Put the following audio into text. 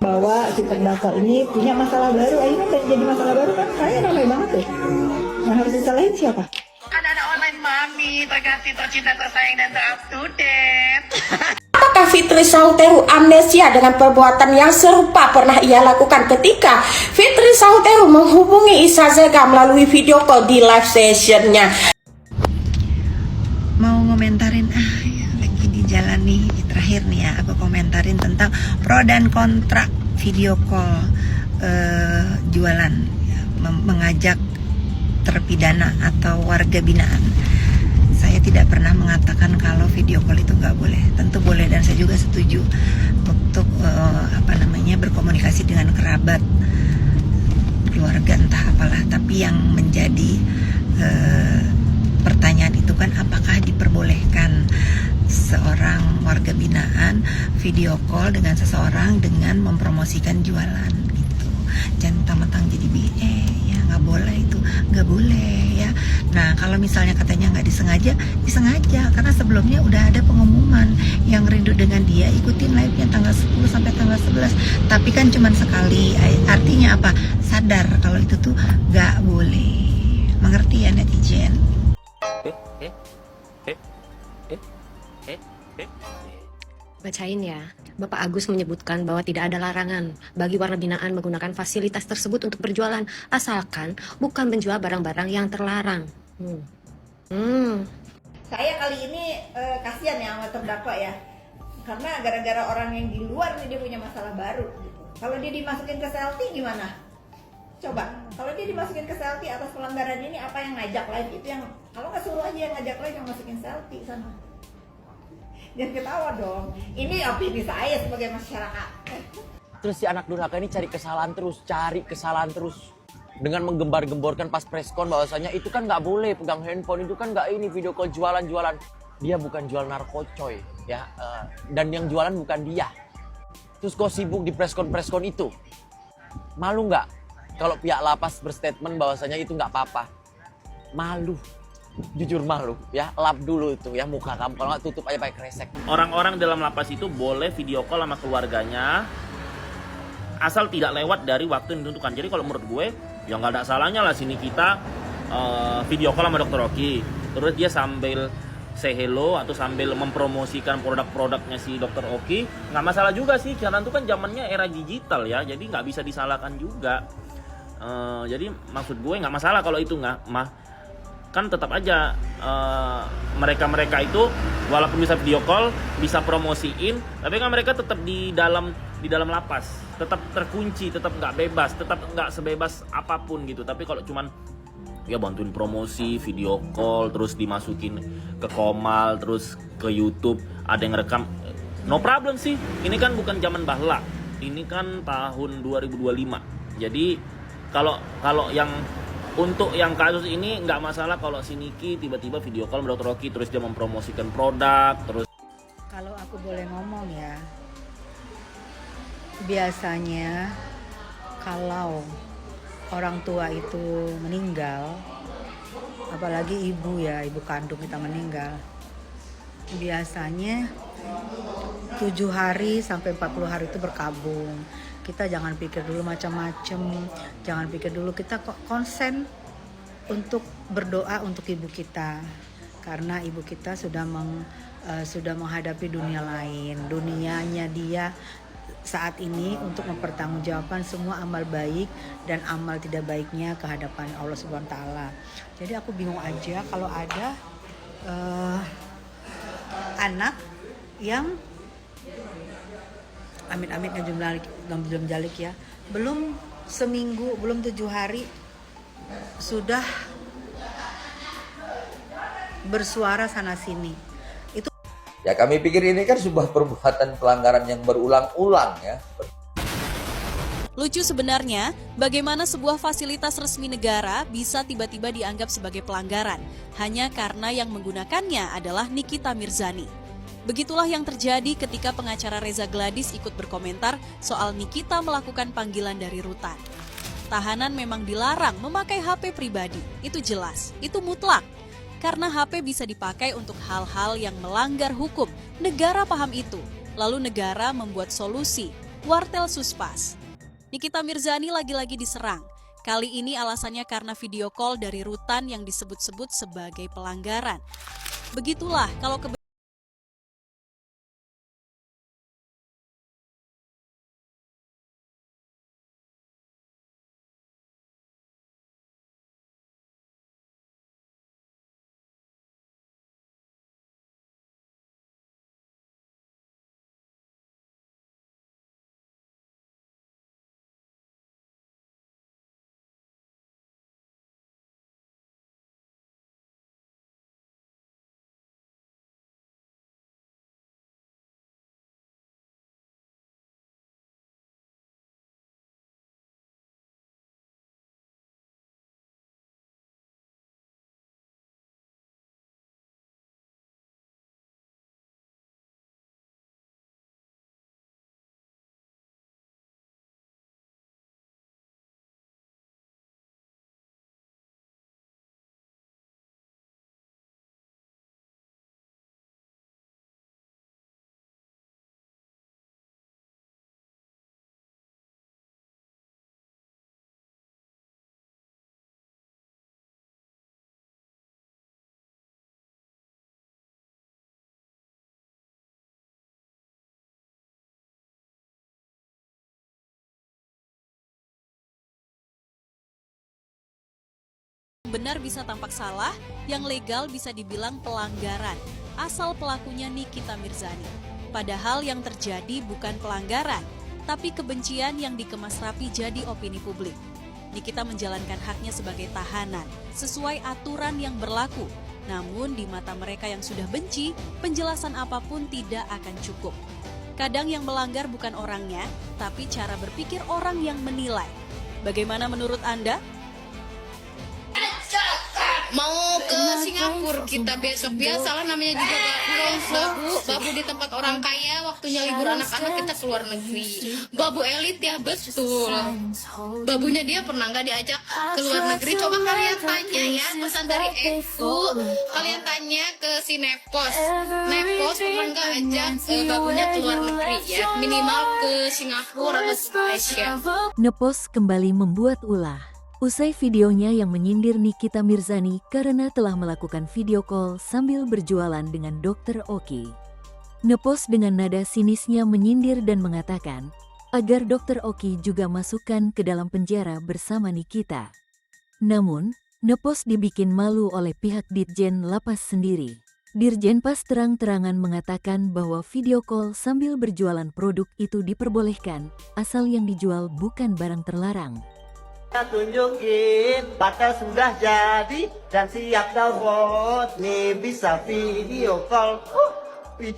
bahwa si terdakwa ini punya masalah baru, akhirnya jadi masalah baru kan saya ramai banget tuh. Yang harus disalahin siapa? Anak-anak online mami, terkasih, tercinta, tersayang, dan ter-up to date. Apakah Fitri Sauteru amnesia dengan perbuatan yang serupa pernah ia lakukan ketika Fitri Sauteru menghubungi Isa Zega melalui video call di live sessionnya? Mau ngomentarin ya, lagi di jalan nih, terakhir nih ya, aku komentarin tentang pro dan kontra video call jualan ya, mengajak terpidana atau warga binaan. Saya tidak pernah mengatakan kalau video call itu nggak boleh. Tentu boleh, dan saya juga setuju untuk berkomunikasi dengan kerabat, keluarga, entah apalah. Tapi yang menjadi pertanyaan itu kan, apakah diperbolehkan seorang warga binaan video call dengan seseorang dengan mempromosikan jualan gitu. Jangan mentang-mentang jadi BE ya, nggak boleh itu, nggak boleh ya. Nah, kalau misalnya katanya nggak disengaja, disengaja, karena sebelumnya udah ada pengumuman yang rindu dengan dia, ikutin live-nya tanggal 10 sampai tanggal 11. Tapi kan cuman sekali, artinya apa? Sadar kalau itu tuh nggak boleh. Mengerti ya netizen? Bacain ya, Bapak Agus menyebutkan bahwa tidak ada larangan bagi warga binaan menggunakan fasilitas tersebut untuk berjualan, asalkan bukan menjual barang-barang yang terlarang. Saya kali ini kasihan ya sama terdakwa ya, karena gara-gara orang yang di luar nih dia punya masalah baru gitu. Kalau dia dimasukin ke selfie gimana? Coba, kalau dia dimasukin ke selfie atas pelanggaran ini, apa yang ngajak live itu yang, kalau nggak suruh aja yang ngajak live yang masukin selfie sana. Jangan ketawa dong, ini opini saya sebagai masyarakat. Terus si anak durhaka ini cari kesalahan terus. Dengan menggembar-gemborkan pas preskon bahwasanya itu kan nggak boleh pegang handphone, itu kan nggak ini video call jualan-jualan. Dia bukan jual narkocoy ya, dan yang jualan bukan dia. Terus kok sibuk di preskon itu? Malu nggak kalau pihak lapas berstatement bahwasanya itu nggak apa-apa? Malu. Jujur malu ya, lap dulu itu ya muka kamu, kalau nggak tutup aja pakai kresek. Orang-orang dalam lapas itu boleh video call sama keluarganya asal tidak lewat dari waktu yang ditentukan. Jadi kalau menurut gue ya nggak ada salahnya lah sini kita video call sama Dr. Oki, terus dia sambil say hello atau sambil mempromosikan produk-produknya si Dr. Oki, nggak masalah juga sih, karena itu kan zamannya era digital ya, jadi nggak bisa disalahkan juga. Jadi maksud gue nggak masalah kalau itu kan tetap aja mereka itu walaupun bisa video call, bisa promosiin, tapi kan mereka tetap di dalam lapas, tetap terkunci, tetap nggak bebas, tetap nggak sebebas apapun gitu. Tapi kalau cuman ya bantuin promosi, video call, terus dimasukin ke Komal, terus ke YouTube, ada yang rekam, no problem sih. Ini kan bukan zaman bahla, ini kan tahun 2025. Jadi kalau yang untuk yang kasus ini nggak masalah kalau si Niki tiba-tiba video call sama Dr. Oki, terus dia mempromosikan produk, terus. Kalau aku boleh ngomong ya, biasanya kalau orang tua itu meninggal, apalagi ibu kandung kita meninggal, biasanya 7 hari sampai 40 hari itu berkabung. Kita jangan pikir dulu macam-macam, jangan pikir dulu, kita kok konsen untuk berdoa untuk ibu kita, karena ibu kita sudah menghadapi dunia lain, dunianya dia saat ini untuk mempertanggungjawabkan semua amal baik dan amal tidak baiknya ke hadapan Allah Subhanahu wa taala. Jadi aku bingung aja kalau ada anak yang amit-amit belum jalik ya, belum seminggu, belum 7 hari sudah bersuara sana sini. Itu ya, kami pikir ini kan sebuah perbuatan pelanggaran yang berulang-ulang ya. Lucu sebenarnya, bagaimana sebuah fasilitas resmi negara bisa tiba-tiba dianggap sebagai pelanggaran hanya karena yang menggunakannya adalah Nikita Mirzani. Begitulah yang terjadi ketika pengacara Reza Gladys ikut berkomentar soal Nikita melakukan panggilan dari rutan. Tahanan memang dilarang memakai HP pribadi, itu jelas, itu mutlak. Karena HP bisa dipakai untuk hal-hal yang melanggar hukum, negara paham itu. Lalu negara membuat solusi, Wartel Suspas. Nikita Mirzani lagi-lagi diserang. Kali ini alasannya karena video call dari Rutan yang disebut-sebut sebagai pelanggaran. Begitulah kalau benar bisa tampak salah, yang legal bisa dibilang pelanggaran, asal pelakunya Nikita Mirzani. Padahal yang terjadi bukan pelanggaran, tapi kebencian yang dikemas rapi jadi opini publik. Nikita menjalankan haknya sebagai tahanan, sesuai aturan yang berlaku. Namun di mata mereka yang sudah benci, penjelasan apapun tidak akan cukup. Kadang yang melanggar bukan orangnya, tapi cara berpikir orang yang menilai. Bagaimana menurut Anda? Mau ke Singapura kita besok, biasalah namanya juga babu di tempat orang kaya, waktunya libur anak-anak kita keluar negeri. Babu elit ya, betul. Babunya dia pernah nggak diajak ke luar negeri? Coba kalian tanya ya, pesan dari Evu, kalian tanya ke si Nepos pernah nggak ajak babunya ke luar negeri ya, minimal ke Singapura atau Malaysia. Nepos kembali membuat ulah. Usai videonya yang menyindir Nikita Mirzani karena telah melakukan video call sambil berjualan dengan Dr. Oki. Nepos dengan nada sinisnya menyindir dan mengatakan agar Dr. Oki juga masukkan ke dalam penjara bersama Nikita. Namun, Nepos dibikin malu oleh pihak Ditjen Lapas sendiri. Dirjen Pas terang-terangan mengatakan bahwa video call sambil berjualan produk itu diperbolehkan, asal yang dijual bukan barang terlarang. Tunjukin patel sudah jadi dan siap download nih, bisa video call.